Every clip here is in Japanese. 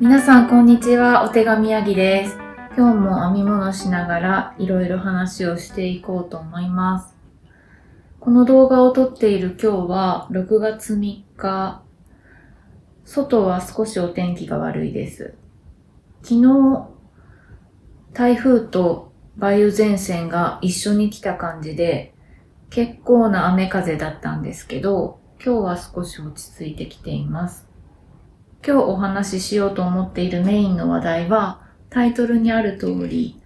皆さんこんにちは、お手紙やぎです。今日も編み物しながらいろいろ話をしていこうと思います。この動画を撮っている今日は6月3日。外は少しお天気が悪いです。昨日、台風と梅雨前線が一緒に来た感じで結構な雨風だったんですけど、今日は少し落ち着いてきています。今日お話ししようと思っているメインの話題は、タイトルにある通り、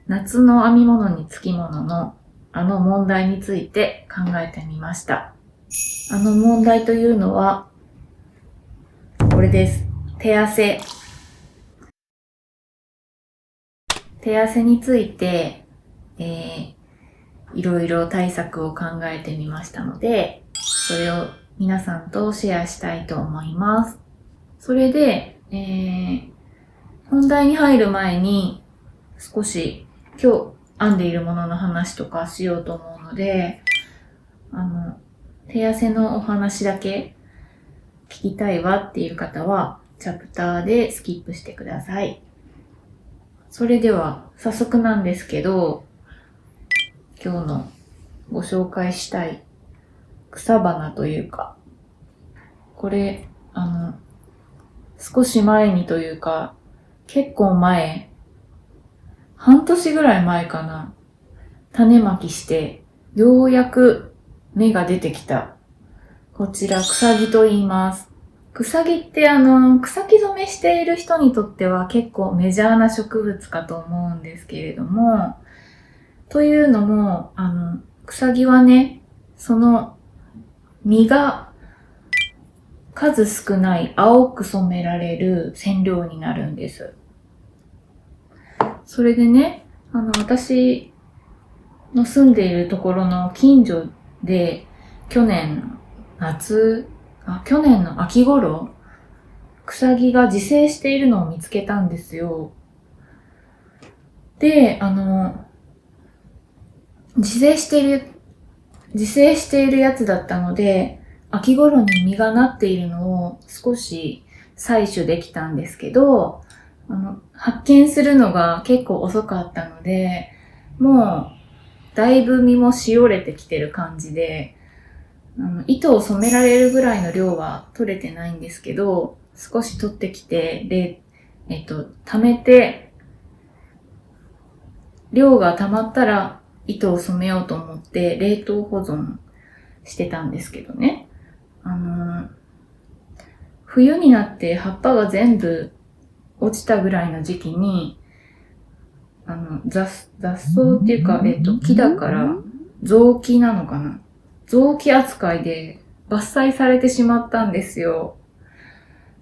夏の編み物につきもののあの問題について考えてみました。あの問題というのは、これです。手汗。手汗について、いろいろ対策を考えてみましたので、それを皆さんとシェアしたいと思います。それで、本題に入る前に少し今日編んでいるものの話とかしようと思うので、手汗のお話だけ聞きたいわっていう方はチャプターでスキップしてください。それでは早速なんですけど、今日のご紹介したい草花というか、これ少し前にというか、結構前、半年ぐらい前かな、種まきして、ようやく芽が出てきた。こちら、草木と言います。草木って草木染めしている人にとっては結構メジャーな植物かと思うんですけれども、というのも、草木はね、その実が数少ない青く染められる染料になるんです。それでね、私の住んでいるところの近所で、去年の秋頃、草木が自生しているのを見つけたんですよ。で、自生しているやつだったので、秋頃に実がなっているのを少し採取できたんですけど、発見するのが結構遅かったので、もうだいぶ実もしおれてきてる感じで、糸を染められるぐらいの量は取れてないんですけど、少し取ってきて、溜めて、量が溜まったら糸を染めようと思って冷凍保存してたんですけどね。冬になって葉っぱが全部落ちたぐらいの時期に、雑草っていうか、木だから雑木なのかな。雑木扱いで伐採されてしまったんですよ。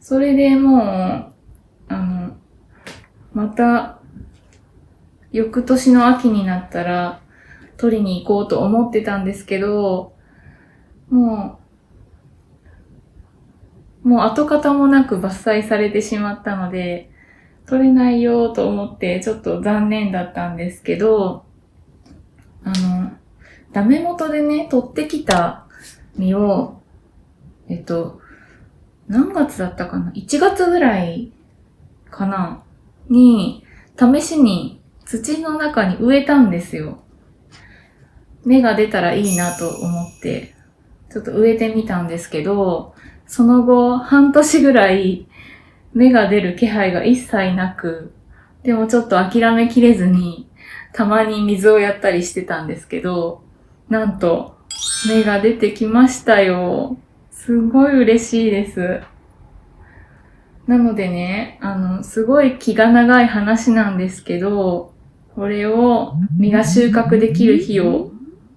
それでもう、また、翌年の秋になったら取りに行こうと思ってたんですけど、もう跡形もなく伐採されてしまったので、取れないよと思ってちょっと残念だったんですけど、ダメ元でね、取ってきた実を、何月だったかな ?1 月ぐらいかなに、試しに土の中に植えたんですよ。芽が出たらいいなと思って、ちょっと植えてみたんですけど、その後、半年ぐらい芽が出る気配が一切なく、でもちょっと諦めきれずに、たまに水をやったりしてたんですけど、なんと、芽が出てきましたよ。すごい嬉しいです。なのでね、すごい気が長い話なんですけど、これを実が収穫できる日を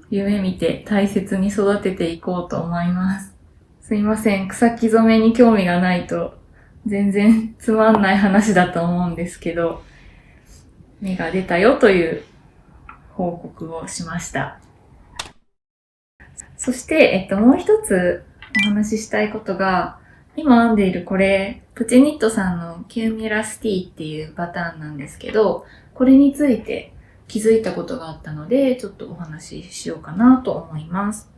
夢見て大切に育てていこうと思います。すいません、草木染めに興味がないと全然つまんない話だと思うんですけど、芽が出たよという報告をしました。そして、もう一つお話ししたいことが、今編んでいるこれ、プチニットさんのキューミュラスティっていうパターンなんですけど、これについて気づいたことがあったので、ちょっとお話ししようかなと思います。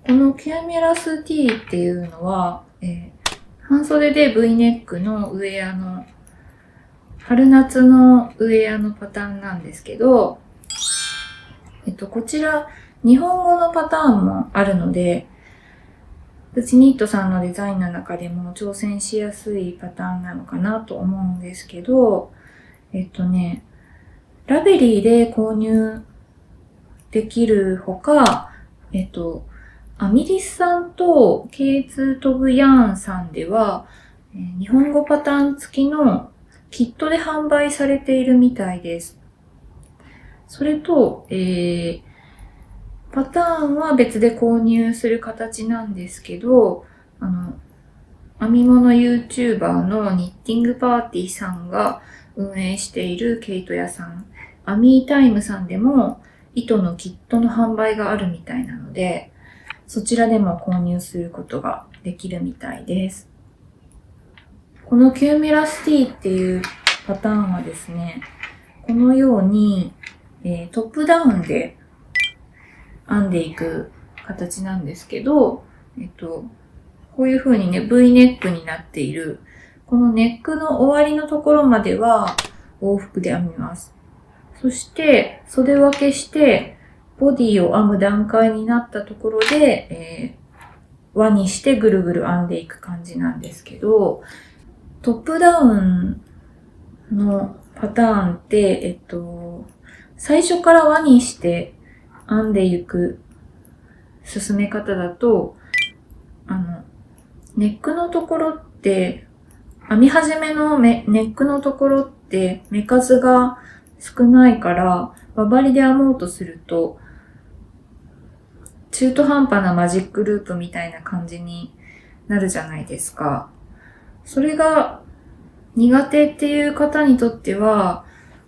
このキューミュラスティっていうのは、半袖で V ネックのウェアの、春夏のウェアのパターンなんですけど、こちら、日本語のパターンもあるので、プチニットさんのデザインの中でも挑戦しやすいパターンなのかなと思うんですけど、ラベリーで購入できるほか、アミリスさんと K2 トブヤーンさんでは、日本語パターン付きのキットで販売されているみたいです。それと、パターンは別で購入する形なんですけど、編み物 YouTuber のニッティングパーティーさんが運営している毛糸屋さん、アミータイムさんでも糸のキットの販売があるみたいなので、そちらでも購入することができるみたいです。このキューミラスティっていうパターンはですね、このように、トップダウンで編んでいく形なんですけど、こういう風にね、V ネックになっている、このネックの終わりのところまでは往復で編みます。そして、袖分けして、ボディを編む段階になったところで、輪にしてぐるぐる編んでいく感じなんですけど、トップダウンのパターンって、最初から輪にして編んでいく進め方だと、ネックのところって、編み始めのネックのところって目数が少ないから、輪針で編もうとすると、中途半端なマジックループみたいな感じになるじゃないですか。それが苦手っていう方にとっては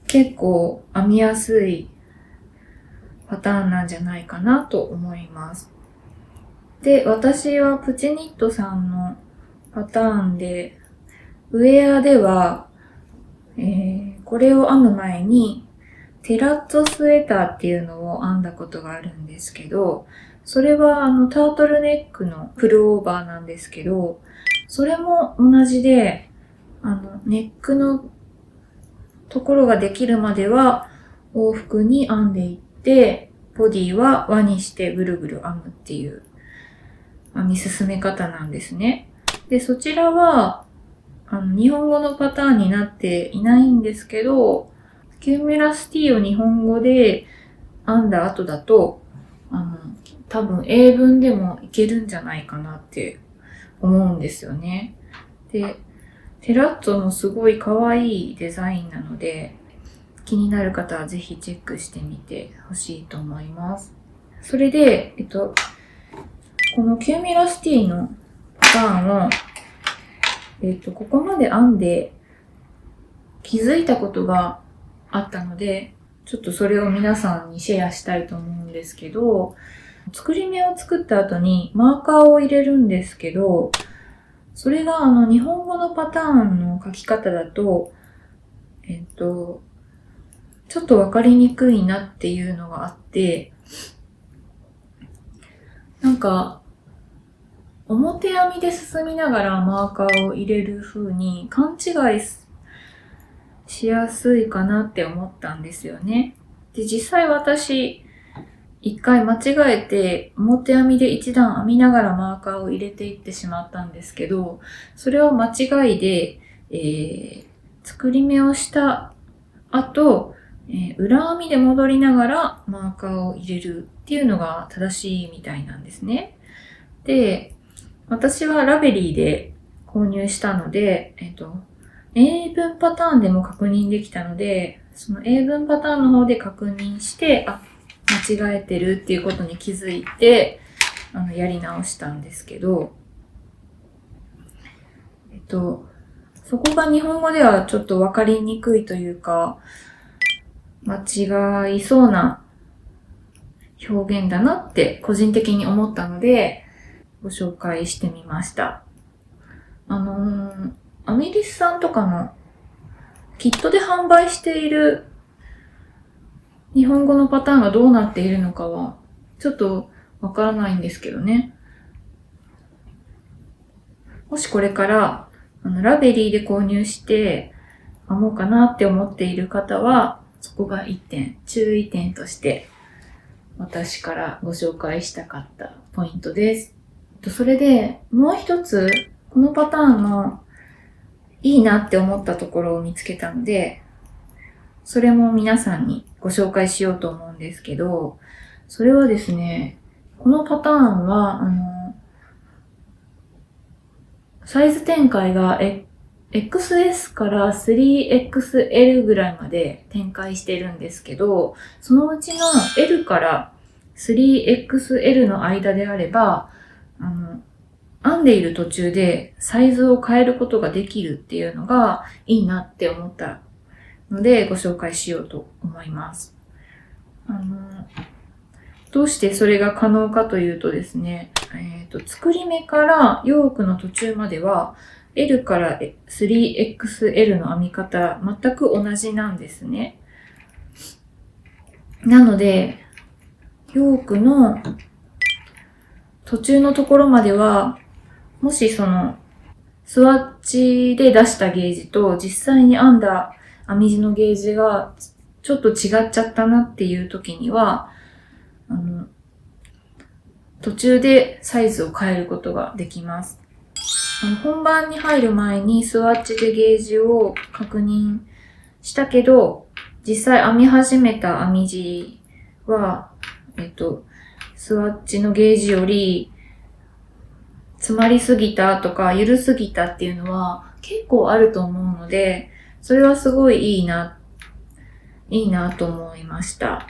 結構編みやすいパターンなんじゃないかなと思います。で、私はプチニットさんのパターンで、ウェアでは、これを編む前にテラッツォスウェーターっていうのを編んだことがあるんですけど、それはタートルネックのプルオーバーなんですけど、それも同じで、ネックのところができるまでは往復に編んでいって、ボディは輪にしてぐるぐる編むっていう編み進め方なんですね。で、そちらは、日本語のパターンになっていないんですけど、キューミュラスティを日本語で編んだ後だと、多分英文でもいけるんじゃないかなって思うんですよね。で、テラッツォもすごい可愛いデザインなので、気になる方はぜひチェックしてみてほしいと思います。それで、このキューミュラスティのパターンを、ここまで編んで気づいたことがあったので、ちょっとそれを皆さんにシェアしたいと思うんですけど、作り目を作った後にマーカーを入れるんですけど、それが日本語のパターンの書き方だと、ちょっとわかりにくいなっていうのがあって、なんか、表編みで進みながらマーカーを入れる風に勘違いしやすいかなって思ったんですよね。で、実際私、一回間違えて表編みで一段編みながらマーカーを入れていってしまったんですけど、それは間違いで、作り目をした後、裏編みで戻りながらマーカーを入れるっていうのが正しいみたいなんですね。で、私はラベリーで購入したので、英文パターンでも確認できたので、その英文パターンの方で確認して、間違えてるっていうことに気づいて、やり直したんですけど、そこが日本語ではちょっとわかりにくいというか、間違いそうな表現だなって個人的に思ったので、ご紹介してみました。アミリスさんとかのキットで販売している日本語のパターンがどうなっているのかはちょっとわからないんですけどね。もしこれからラベリーで購入して編もうかなって思っている方は、そこが一点、注意点として私からご紹介したかったポイントです。それでもう一つ、このパターンのいいなって思ったところを見つけたので、それも皆さんにご紹介しようと思うんですけど、それはですね、このパターンは、サイズ展開がXS から 3XL ぐらいまで展開してるんですけど、そのうちの L から 3XL の間であれば、編んでいる途中でサイズを変えることができるっていうのがいいなって思ったのでご紹介しようと思います。どうしてそれが可能かというとですね、作り目からヨークの途中までは L から 3XL の編み方全く同じなんですね。なので、ヨークの途中のところまでは、もしそのスワッチで出したゲージと実際に編んだ編み地のゲージがちょっと違っちゃったなっていう時には、途中でサイズを変えることができます。本番に入る前にスワッチでゲージを確認したけど、実際編み始めた編み地は、スワッチのゲージより詰まりすぎたとか緩すぎたっていうのは結構あると思うので、それはすごいいいなと思いました。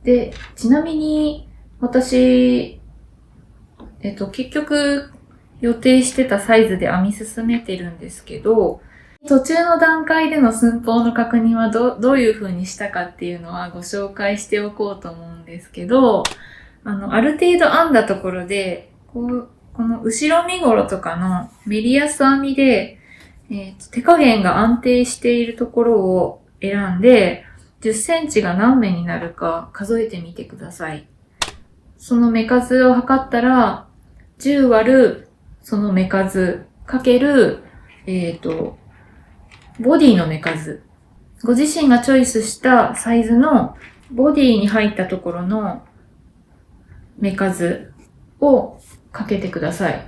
で、ちなみに私、結局予定してたサイズで編み進めてるんですけど、途中の段階での寸法の確認はどういう風にしたかっていうのはご紹介しておこうと思うんですけど、ある程度編んだところで、この後ろ身ごろとかのメリヤス編みで、手加減が安定しているところを選んで、10センチが何目になるか数えてみてください。その目数を測ったら、10割るその目数かける、ボディの目数。ご自身がチョイスしたサイズのボディに入ったところの目数をかけてください。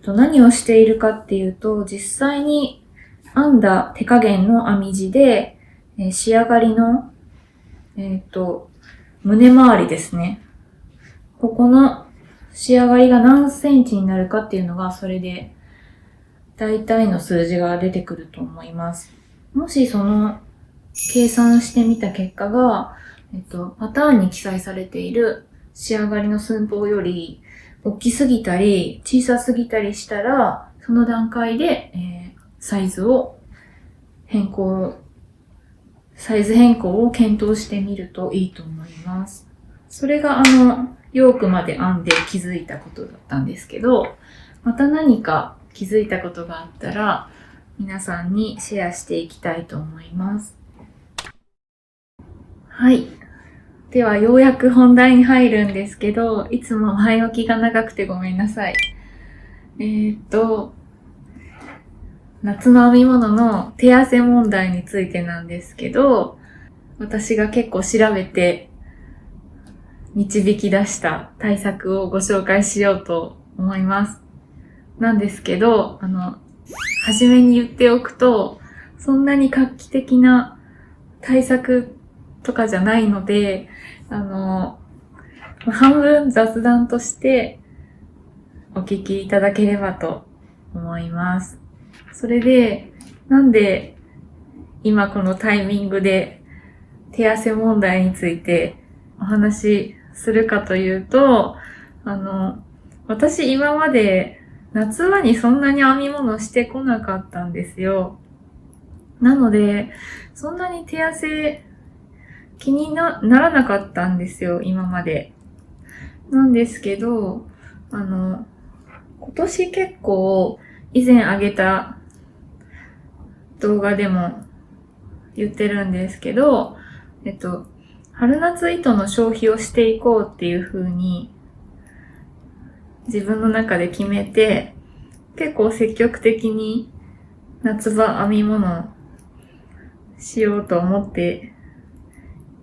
何をしているかっていうと、実際に編んだ手加減の編み地で、仕上がりの、胸周りですね。ここの仕上がりが何センチになるかっていうのが、それで大体の数字が出てくると思います。もしその計算してみた結果が、パターンに記載されている仕上がりの寸法より大きすぎたり小さすぎたりしたら、その段階で、サイズ変更を検討してみるといいと思います。それがヨークまで編んで気づいたことだったんですけど、また何か気づいたことがあったら皆さんにシェアしていきたいと思います。はい。ではようやく本題に入るんですけど、いつも前置きが長くてごめんなさい。夏の編み物の手汗問題についてなんですけど、私が結構調べて導き出した対策をご紹介しようと思います。なんですけど、初めに言っておくと、そんなに画期的な対策とかじゃないので、半分雑談としてお聞きいただければと思います。それで、なんで今このタイミングで手汗問題についてお話しするかというと、私今まで夏場にそんなに編み物してこなかったんですよ。なので、そんなに手汗気にならなかったんですよ、今まで。なんですけど、今年結構以前上げた動画でも言ってるんですけど、春夏糸の消費をしていこうっていう風に自分の中で決めて、結構積極的に夏場編み物しようと思って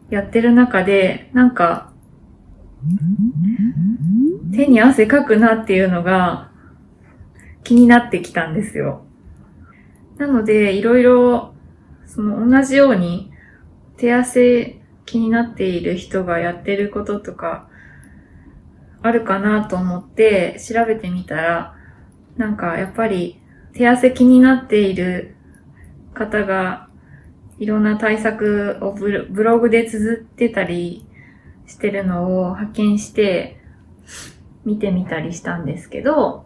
やってる中で、なんか手に汗かくなっていうのが気になってきたんですよ。なので、いろいろ同じように手汗気になっている人がやってることとかあるかなと思って調べてみたら、なんかやっぱり手汗気になっている方がいろんな対策をブログで綴ってたりしてるのを発見して見てみたりしたんですけど、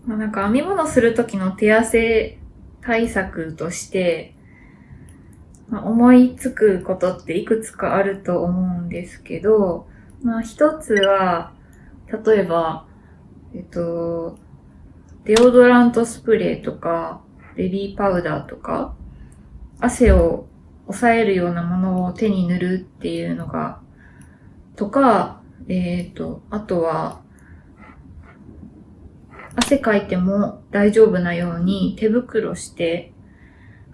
なんか編み物する時の手汗対策として、思いつくことっていくつかあると思うんですけど、一つは、例えば、デオドラントスプレーとか、ベビーパウダーとか、汗を抑えるようなものを手に塗るっていうのが、とか、あとは、汗かいても大丈夫なように手袋して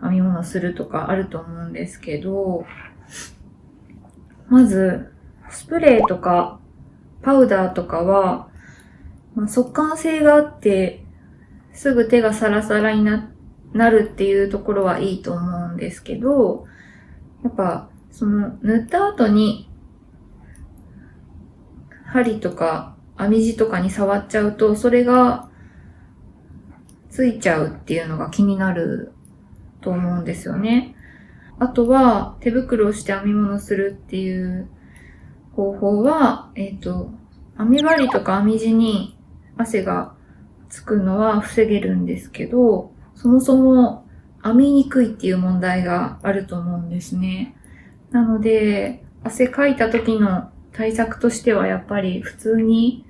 編み物するとかあると思うんですけど、まず、スプレーとかパウダーとかは、速乾性があって、すぐ手がサラサラになるっていうところはいいと思うんですけど、やっぱ、塗った後に、針とか編み地とかに触っちゃうと、それがついちゃうっていうのが気になると思うんですよね。あとは、手袋をして編み物するっていう方法は、編み針とか編み地に汗がつくのは防げるんですけど、そもそも編みにくいっていう問題があると思うんですね。なので、汗かいた時の対策としてはやっぱり普通に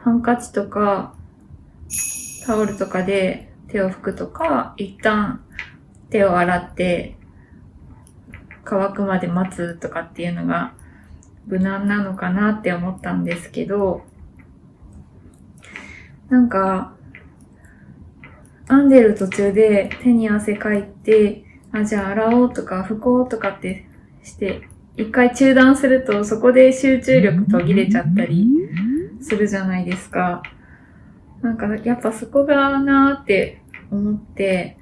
ハンカチとかタオルとかで手を拭くとか、一旦手を洗って乾くまで待つとかっていうのが無難なのかなって思ったんですけど、なんか編んでる途中で手に汗かいて、じゃあ洗おうとか拭こうとかってして一回中断するとそこで集中力途切れちゃったりするじゃないですか。なんかやっぱそこがなーって思って、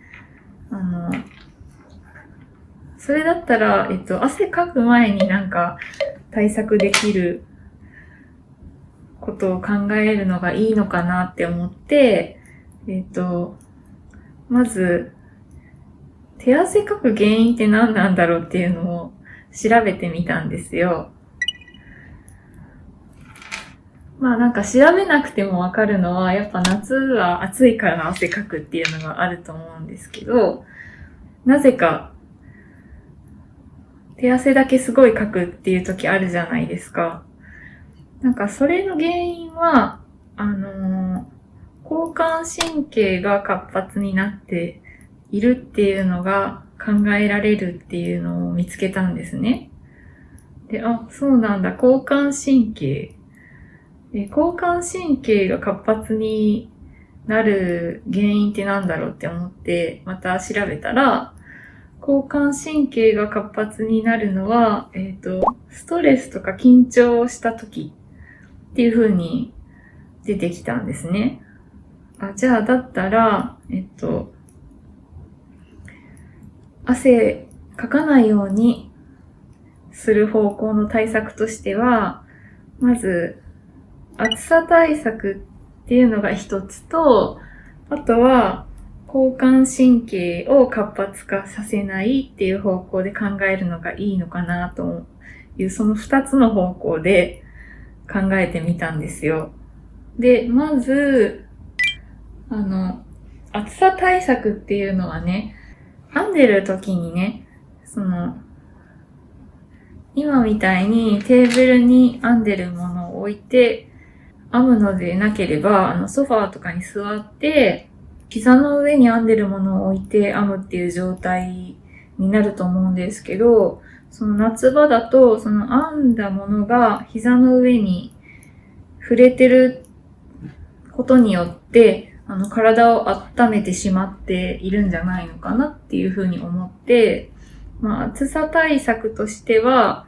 それだったら、汗かく前になんか対策できることを考えるのがいいのかなって思って、まず、手汗かく原因って何なんだろうっていうのを調べてみたんですよ。なんか調べなくてもわかるのは、やっぱ夏は暑いから汗かくっていうのがあると思うんですけど、なぜか手汗だけすごいかくっていう時あるじゃないですか。なんかそれの原因は、交感神経が活発になっているっていうのが考えられるっていうのを見つけたんですね。で、そうなんだ、交感神経。交感神経が活発になる原因ってなんだろうって思って、また調べたら、交感神経が活発になるのは、ストレスとか緊張した時っていう風に出てきたんですね。じゃあだったら、汗かかないようにする方向の対策としては、まず、暑さ対策っていうのが一つと、あとは、交感神経を活発化させないっていう方向で考えるのがいいのかなという、その二つの方向で考えてみたんですよ。で、まず、暑さ対策っていうのはね、編んでる時にね、今みたいにテーブルに編んでるものを置いて、編むのでなければ、ソファーとかに座って、膝の上に編んでるものを置いて編むっていう状態になると思うんですけど、その夏場だと、その編んだものが膝の上に触れてることによって、体を温めてしまっているんじゃないのかなっていうふうに思って、暑さ対策としては、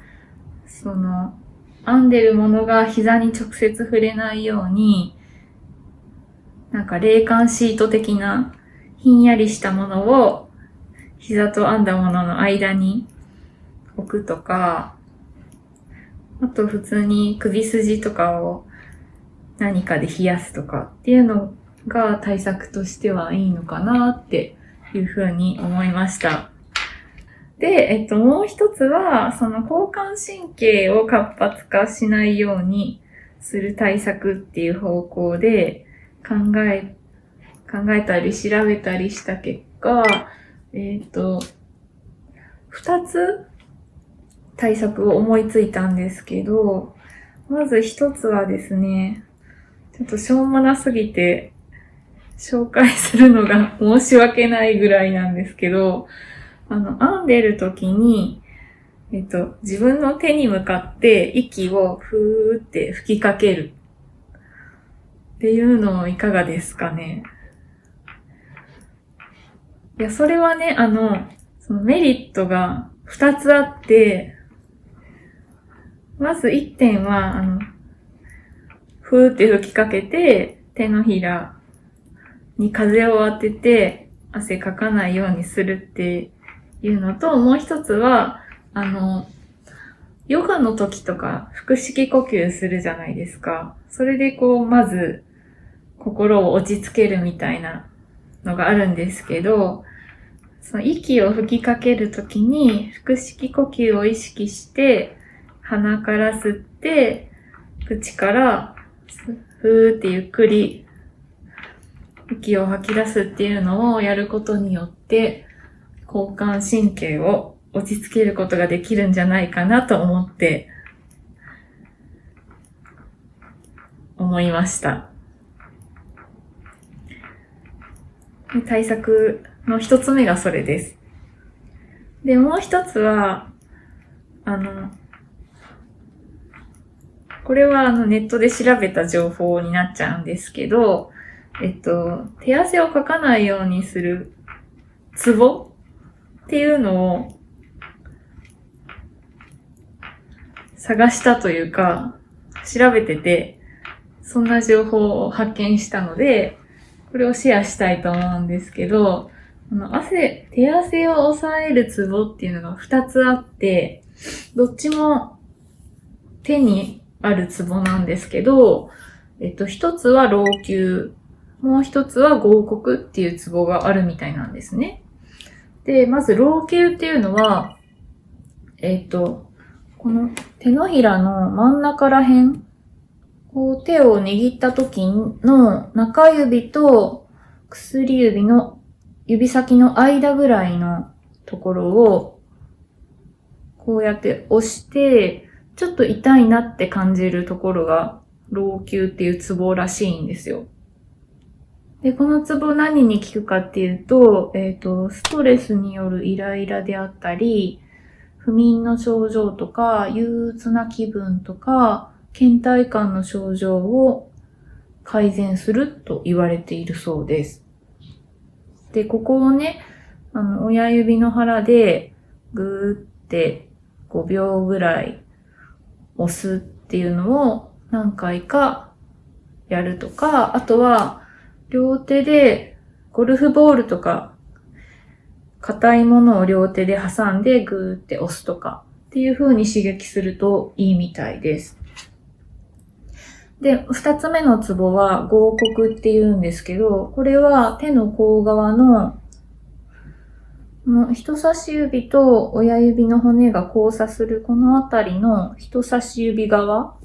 編んでるものが膝に直接触れないように、冷感シート的なひんやりしたものを膝と編んだものの間に置くとか、あと普通に首筋とかを何かで冷やすとかっていうのが対策としてはいいのかなっていうふうに思いました。で、もう一つは、交感神経を活発化しないようにする対策っていう方向で考えたり調べたりした結果、二つ対策を思いついたんですけど、まず一つはですね、ちょっとしょうもなすぎて紹介するのが申し訳ないぐらいなんですけど、編んでる時に、自分の手に向かって息をふーって吹きかけるっていうのいかがですかね。いや、それはね、そのメリットが2つあって、まず1点は、ふーって吹きかけて、手のひらに風を当てて、汗かかないようにするっていうのと、もう一つは、ヨガの時とか腹式呼吸するじゃないですか。それでまず心を落ち着けるみたいなのがあるんですけど、その息を吹きかける時に腹式呼吸を意識して鼻から吸って口からふーってゆっくり息を吐き出すっていうのをやることによって交感神経を落ち着けることができるんじゃないかなと思いました。対策の一つ目がそれです。で、もう一つは、これはネットで調べた情報になっちゃうんですけど、手汗をかかないようにするツボっていうのを探したというか、調べてて、そんな情報を発見したので、これをシェアしたいと思うんですけど、手汗を抑えるツボっていうのが2つあって、どっちも手にあるツボなんですけど、一つは老朽、もう一つは合谷っていうツボがあるみたいなんですね。で、まず老朽っていうのは、この手のひらの真ん中ら辺、手を握った時の中指と薬指の指先の間ぐらいのところをこうやって押してちょっと痛いなって感じるところが老朽っていうツボらしいんですよ。で、このツボ何に効くかっていうと、ストレスによるイライラであったり、不眠の症状とか、憂鬱な気分とか、倦怠感の症状を改善すると言われているそうです。で、ここをね、親指の腹でぐーって5秒ぐらい押すっていうのを何回かやるとか、あとは両手でゴルフボールとか硬いものを両手で挟んでぐーって押すとかっていう風に刺激するといいみたいです。で、二つ目のツボは合谷って言うんですけど、これは手の甲側の人差し指と親指の骨が交差するこのあたりの人差し指側、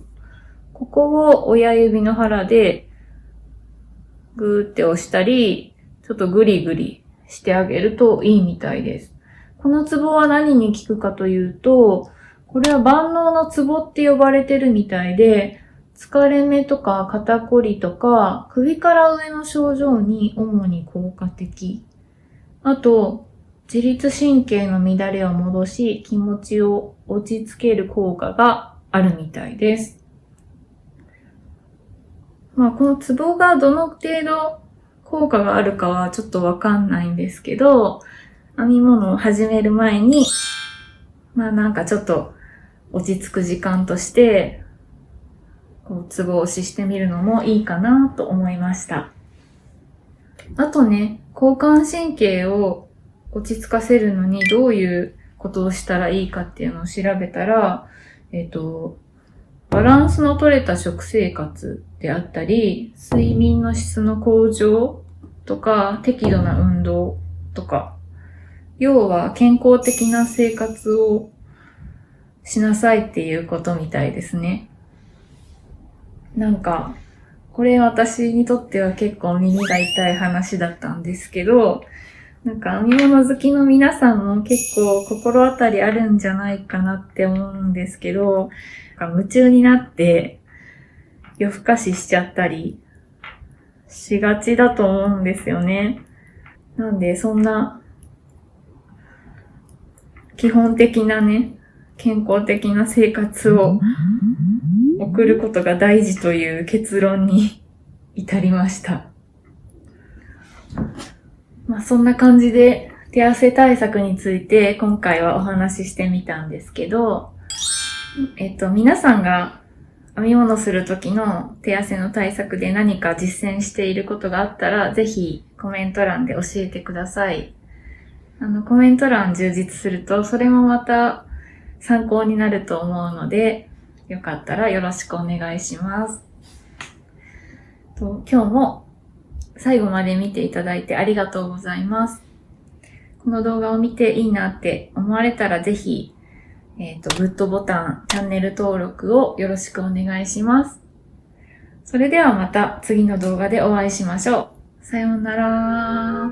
ここを親指の腹でぐーって押したり、ちょっとグリグリしてあげるといいみたいです。このツボは何に効くかというと、これは万能のツボって呼ばれてるみたいで、疲れ目とか肩こりとか首から上の症状に主に効果的。あと、自律神経の乱れを戻し、気持ちを落ち着ける効果があるみたいです。このツボがどの程度効果があるかはちょっとわかんないんですけど、編み物を始める前に、なんかちょっと落ち着く時間として、ツボ押ししてみるのもいいかなと思いました。あとね、交感神経を落ち着かせるのにどういうことをしたらいいかっていうのを調べたら、バランスの取れた食生活であったり、睡眠の質の向上とか、適度な運動とか、要は健康的な生活をしなさいっていうことみたいですね。なんか、これ私にとっては結構耳が痛い話だったんですけど、なんか編み物好きの皆さんも結構心当たりあるんじゃないかなって思うんですけど、夢中になって夜更かししちゃったりしがちだと思うんですよね。なんでそんな基本的なね、健康的な生活を送ることが大事という結論に至りました。そんな感じで手汗対策について今回はお話ししてみたんですけど、皆さんが編み物する時の手汗の対策で何か実践していることがあったら、ぜひコメント欄で教えてください。コメント欄充実すると、それもまた参考になると思うので、よかったらよろしくお願いします。今日も最後まで見ていただいてありがとうございます。この動画を見ていいなって思われたらぜひ、グッドボタン、チャンネル登録をよろしくお願いします。それではまた次の動画でお会いしましょう。さようなら。